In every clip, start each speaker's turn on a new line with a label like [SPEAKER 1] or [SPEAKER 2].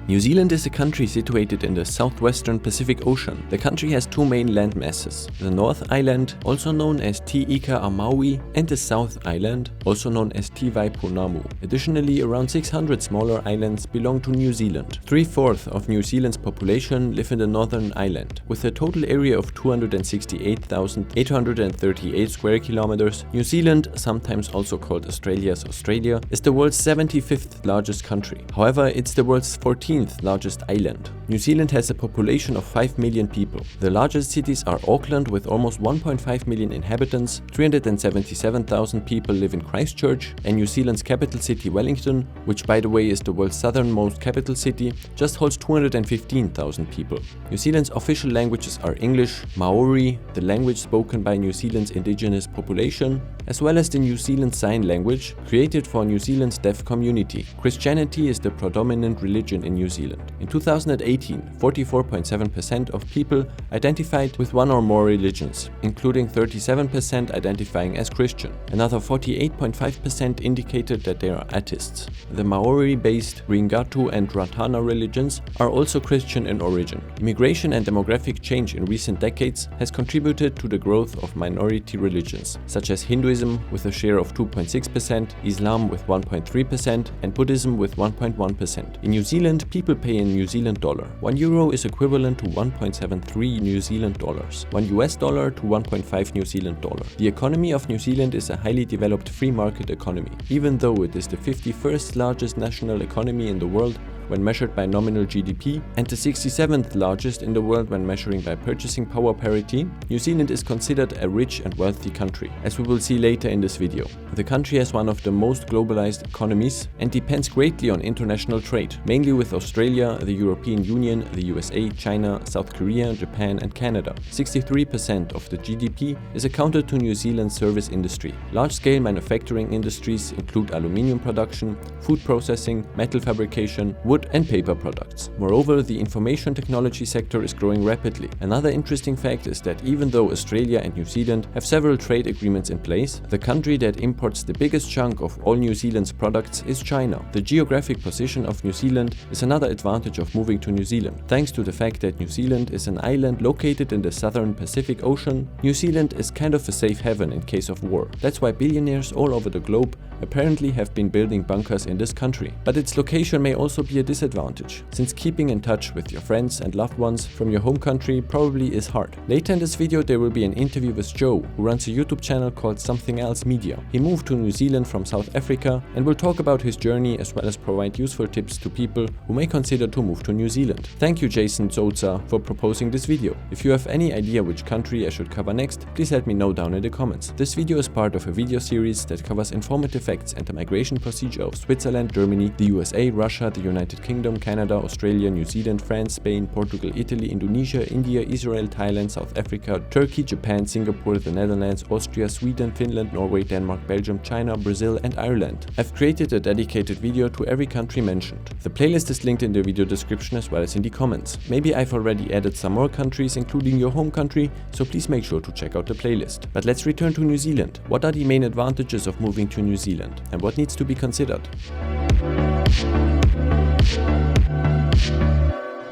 [SPEAKER 1] New Zealand is a country situated in the southwestern Pacific Ocean. The country has two main land masses, the North Island, also known as Te Ika a Maui, and the South Island, also known as Te Waipunamu. Additionally, around 600 smaller islands belong to New Zealand. 3/4 of New Zealand's population live in the Northern Island. With a total area of 268,838 square kilometers, New Zealand, sometimes also called Australia's Australia, is the world's 75th largest country. However, it's the world's 14th largest island. New Zealand has a population of 5 million people. The largest cities are Auckland with almost 1.5 million inhabitants, 377,000 people live in Christchurch, and New Zealand's capital city Wellington, which by the way is the world's southernmost capital city, just holds 215,000 people. New Zealand's official languages are English, Maori, the language spoken by New Zealand's indigenous population, as well as the New Zealand Sign Language, created for New Zealand's deaf community. Christianity is the predominant religion in New Zealand. In 2018, 44.7% of people identified with one or more religions, including 37% identifying as Christian. Another 48.5% indicated that they are atheists. The Maori-based Ringatu and Ratana religions are also Christian in origin. Immigration and demographic change in recent decades has contributed to the growth of minority religions, such as Hinduism with a share of 2.6%, Islam with 1.3%, and Buddhism with 1.1%. In New Zealand, people pay in New Zealand dollar. €1 is equivalent to 1.73 New Zealand dollars, $1 to 1.5 New Zealand dollar. The economy of New Zealand is a highly developed free market economy. Even though it is the 51st largest national economy in the world when measured by nominal GDP, and the 67th largest in the world when measuring by purchasing power parity, New Zealand is considered a rich and wealthy country, as we will see later in this video. The country has one of the most globalized economies and depends greatly on international trade, mainly with Australia, the European Union, the USA, China, South Korea, Japan and Canada. 63% of the GDP is accounted to New Zealand's service industry. Large-scale manufacturing industries include aluminium production, food processing, metal fabrication, wood and paper products. Moreover, the information technology sector is growing rapidly. Another interesting fact is that even though Australia and New Zealand have several trade agreements in place, the country that imports the biggest chunk of all New Zealand's products is China. The geographic position of New Zealand is another advantage of moving to New Zealand. Thanks to the fact that New Zealand is an island located in the southern Pacific Ocean, New Zealand is kind of a safe haven in case of war. That's why billionaires all over the globe apparently have been building bunkers in this country. But its location may also be a disadvantage, since keeping in touch with your friends and loved ones from your home country probably is hard. Later in this video there will be an interview with Joe, who runs a YouTube channel called Something Else Media. He moved to New Zealand from South Africa and will talk about his journey as well as provide useful tips to people who may consider to move to New Zealand. Thank you Jason Zoza for proposing this video. If you have any idea which country I should cover next, please let me know down in the comments. This video is part of a video series that covers informative facts and the migration procedure of Switzerland, Germany, the USA, Russia, the United Kingdom, Canada, Australia, New Zealand, France, Spain, Portugal, Italy, Indonesia, India, Israel, Thailand, South Africa, Turkey, Japan, Singapore, the Netherlands, Austria, Sweden, Finland, Norway, Denmark, Belgium, China, Brazil and Ireland. I've created a dedicated video to every country mentioned. The playlist is linked in the video description as well as in the comments. Maybe I've already added some more countries including your home country, so please make sure to check out the playlist. But let's return to New Zealand. What are the main advantages of moving to New Zealand and what needs to be considered?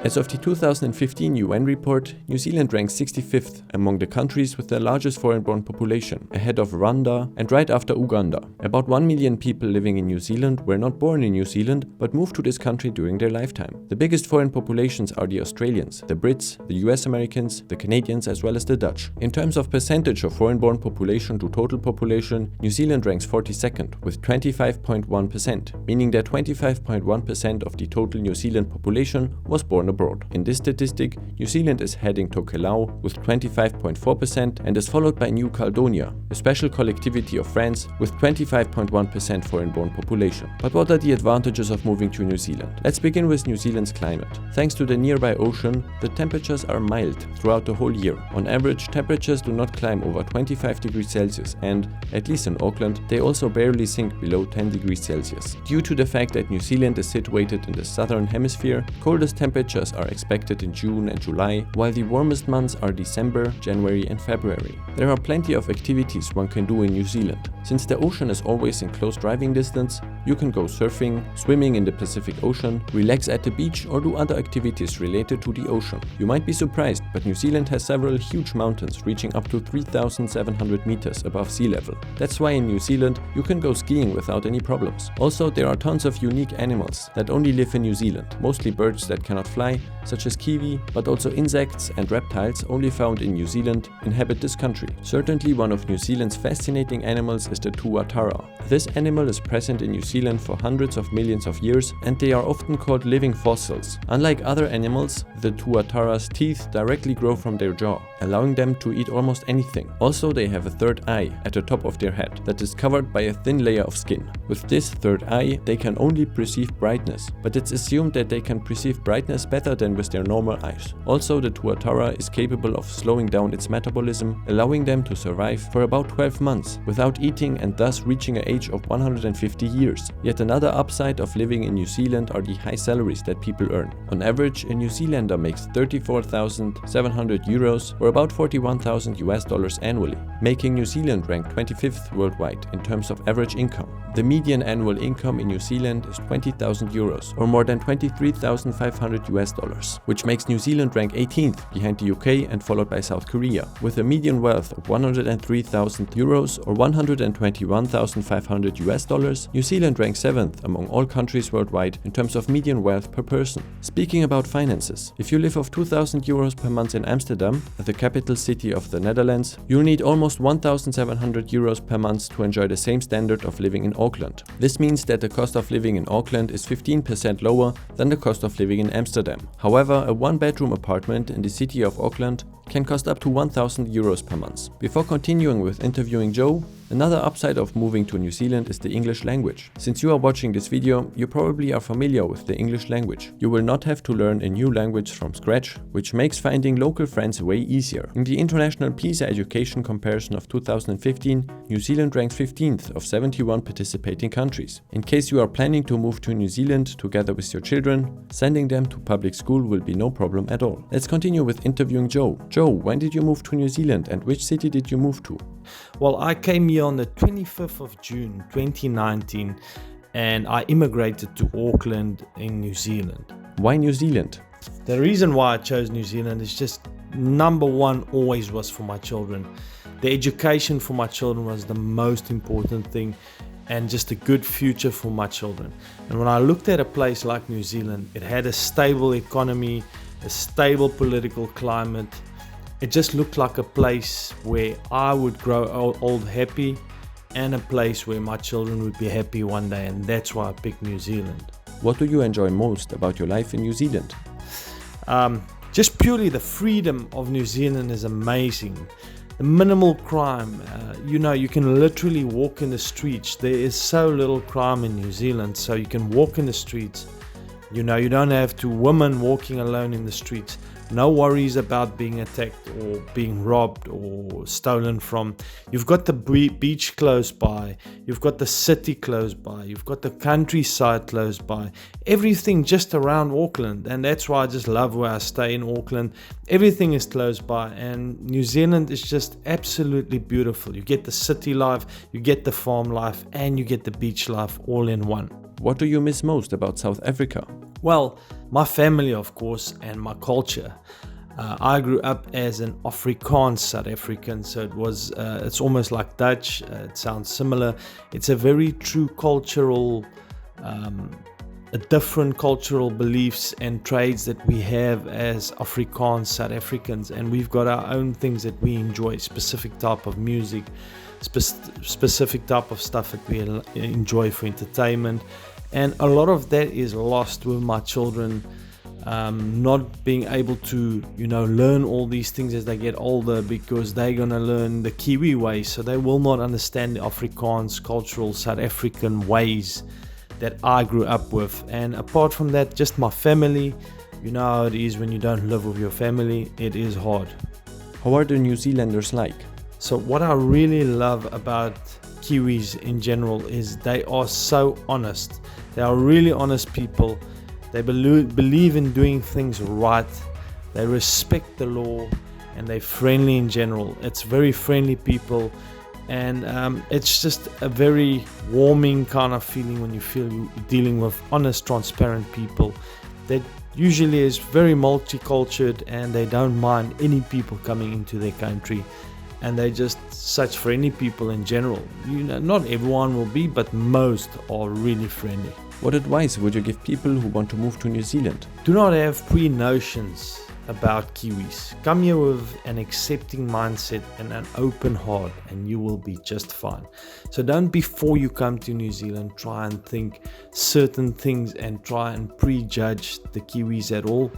[SPEAKER 1] As of the 2015 UN report, New Zealand ranks 65th among the countries with the largest foreign-born population, ahead of Rwanda and right after Uganda. About 1 million people living in New Zealand were not born in New Zealand but moved to this country during their lifetime. The biggest foreign populations are the Australians, the Brits, the US Americans, the Canadians as well as the Dutch. In terms of percentage of foreign-born population to total population, New Zealand ranks 42nd with 25.1%, meaning that 25.1% of the total New Zealand population was born abroad. In this statistic, New Zealand is heading Tokelau with 25.4% and is followed by New Caledonia, a special collectivity of France with 25.1% foreign-born population. But what are the advantages of moving to New Zealand? Let's begin with New Zealand's climate. Thanks to the nearby ocean, the temperatures are mild throughout the whole year. On average, temperatures do not climb over 25 degrees Celsius and, at least in Auckland, they also barely sink below 10 degrees Celsius. Due to the fact that New Zealand is situated in the southern hemisphere, coldest temperatures temperatures are expected in June and July, while the warmest months are December, January and February. There are plenty of activities one can do in New Zealand. Since the ocean is always in close driving distance, you can go surfing, swimming in the Pacific Ocean, relax at the beach or do other activities related to the ocean. You might be surprised, but New Zealand has several huge mountains reaching up to 3,700 meters above sea level. That's why in New Zealand you can go skiing without any problems. Also, there are tons of unique animals that only live in New Zealand, mostly birds that cannot fly, such as kiwi, but also insects and reptiles only found in New Zealand inhabit this country. Certainly one of New Zealand's fascinating animals is the tuatara. This animal is present in New Zealand for hundreds of millions of years and they are often called living fossils. Unlike other animals, the tuatara's teeth directly grow from their jaw, allowing them to eat almost anything. Also, they have a third eye at the top of their head that is covered by a thin layer of skin. With this third eye, they can only perceive brightness, but it's assumed that they can perceive brightness better than with their normal eyes. Also, the tuatara is capable of slowing down its metabolism, allowing them to survive for about 12 months without eating and thus reaching an age of 150 years. Yet another upside of living in New Zealand are the high salaries that people earn. On average, a New Zealander makes 34,700 euros or about $41,000 annually, making New Zealand rank 25th worldwide in terms of average income. The median annual income in New Zealand is 20,000 euros or more than $23,500, which makes New Zealand rank 18th behind the UK and followed by South Korea. With a median wealth of 103,000 euros or $121,500, New Zealand ranks 7th among all countries worldwide in terms of median wealth per person. Speaking about finances, if you live off 2,000 euros per month in Amsterdam, the capital city of the Netherlands, you'll need almost 1,700 euros per month to enjoy the same standard of living in Auckland. This means that the cost of living in Auckland is 15% lower than the cost of living in Amsterdam. However, a one-bedroom apartment in the city of Auckland can cost up to 1,000 euros per month. Before continuing with interviewing Joe, another upside of moving to New Zealand is the English language. Since you are watching this video, you probably are familiar with the English language. You will not have to learn a new language from scratch, which makes finding local friends way easier. In the International PISA Education Comparison of 2015, New Zealand ranks 15th of 71 participating countries. In case you are planning to move to New Zealand together with your children, sending them to public school will be no problem at all. Let's continue with interviewing Joe. Joe, when did you move to New Zealand and which city did you move to?
[SPEAKER 2] Well, I came here on the 25th of June 2019 and I immigrated to Auckland in New Zealand.
[SPEAKER 1] Why New Zealand?
[SPEAKER 2] The reason why I chose New Zealand is just number one always was for my children. The education for my children was the most important thing and just a good future for my children. And when I looked at a place like New Zealand, it had a stable economy, a stable political climate. It just looked like a place where I would grow old happy and a place where my children would be happy one day, and that's why I picked New Zealand.
[SPEAKER 1] What do you enjoy most about your life in New Zealand?
[SPEAKER 2] Just purely the freedom of New Zealand is amazing. The minimal crime, you can literally walk in the streets. There is so little crime in New Zealand, so you can walk in the streets. You don't have to women walking alone in the streets. No worries about being attacked or being robbed or stolen from. You've got the beach close by. You've got the city close by. You've got the countryside close by. Everything just around Auckland. And that's why I just love where I stay in Auckland. Everything is close by. And New Zealand is just absolutely beautiful. You get the city life, you get the farm life, and you get the beach life all in one.
[SPEAKER 1] What do you miss most about South Africa?
[SPEAKER 2] Well, my family, of course, and my culture. I grew up as an Afrikaans South African, so it's almost like Dutch. It sounds similar. It's a very true cultural, different cultural beliefs and trades that we have as Afrikaans South Africans, and we've got our own things that we enjoy, specific type of music, specific type of stuff that we enjoy for entertainment. And a lot of that is lost with my children, not being able to, learn all these things as they get older, because they're going to learn the Kiwi way. So they will not understand the Afrikaans cultural South African ways that I grew up with. And apart from that, just my family. You know how it is when you don't live with your family. It is hard.
[SPEAKER 1] How are the New Zealanders like?
[SPEAKER 2] So what I really love about Kiwis in general is they are so honest. They are really honest people. They believe in doing things right. They respect the law, and they're friendly in general. It's very friendly people, and it's just a very warming kind of feeling when you feel you're dealing with honest, transparent people that usually is very multicultural, and they don't mind any people coming into their country, and they just such friendly people in general. You know, not everyone will be, but most are really friendly.
[SPEAKER 1] What advice would you give people who want to move to New Zealand?
[SPEAKER 2] Do not have pre-notions about Kiwis. Come here with an accepting mindset and an open heart, and you will be just fine. So don't, before you come to New Zealand, try and think certain things and try and prejudge the Kiwis at all.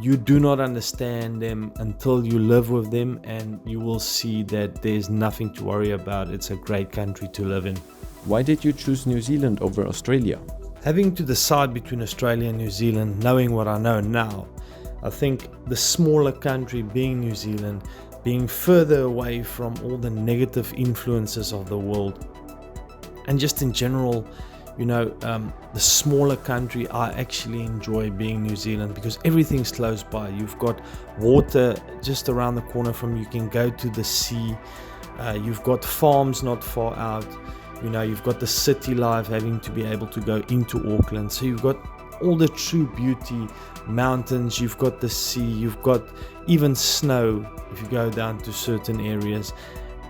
[SPEAKER 2] You do not understand them until you live with them, and you will see that there's nothing to worry about. It's a great country to live in.
[SPEAKER 1] Why did you choose New Zealand over Australia?
[SPEAKER 2] Having to decide between Australia and New Zealand, knowing what I know now, I think the smaller country being New Zealand, being further away from all the negative influences of the world, and just in general, you know, the smaller country, I actually enjoy being New Zealand because everything's close by. You've got water just around the corner from you, can go to the sea. You've got farms not far out. You know, you've got the city life, having to be able to go into Auckland. So you've got all the true beauty, mountains, you've got the sea, you've got even snow if you go down to certain areas,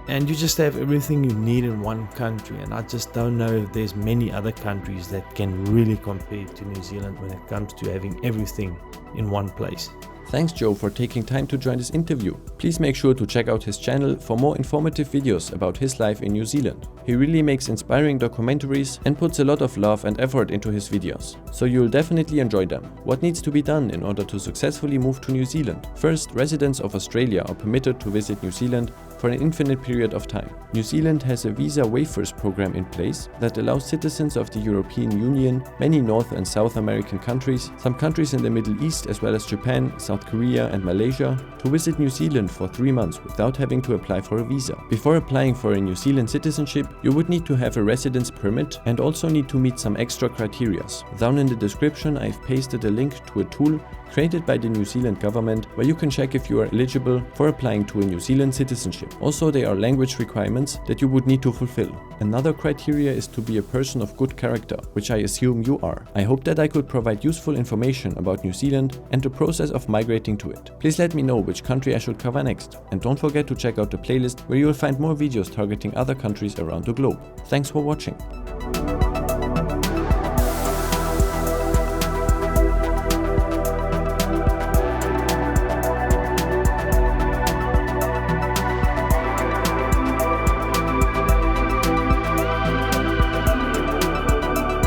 [SPEAKER 2] and you just have everything you need in one country. And I just don't know if there's many other countries that can really compare to New Zealand when it comes to having everything in one place.
[SPEAKER 1] Thanks Joe for taking time to join this interview. Please make sure to check out his channel for more informative videos about his life in New Zealand. He really makes inspiring documentaries and puts a lot of love and effort into his videos, so you'll definitely enjoy them. What needs to be done in order to successfully move to New Zealand? First, residents of Australia are permitted to visit New Zealand for an infinite period of time. New Zealand has a visa waivers program in place that allows citizens of the European Union, many North and South American countries, some countries in the Middle East as well as Japan, South Korea and Malaysia, to visit New Zealand for 3 months without having to apply for a visa. Before applying for a New Zealand citizenship, you would need to have a residence permit and also need to meet some extra criteria. Down in the description I've pasted a link to a tool created by the New Zealand government where you can check if you are eligible for applying to a New Zealand citizenship. Also, there are language requirements that you would need to fulfill. Another criteria is to be a person of good character, which I assume you are. I hope that I could provide useful information about New Zealand and the process of migrating to it. Please let me know which country I should cover next, and don't forget to check out the playlist where you will find more videos targeting other countries around the globe. Thanks for watching.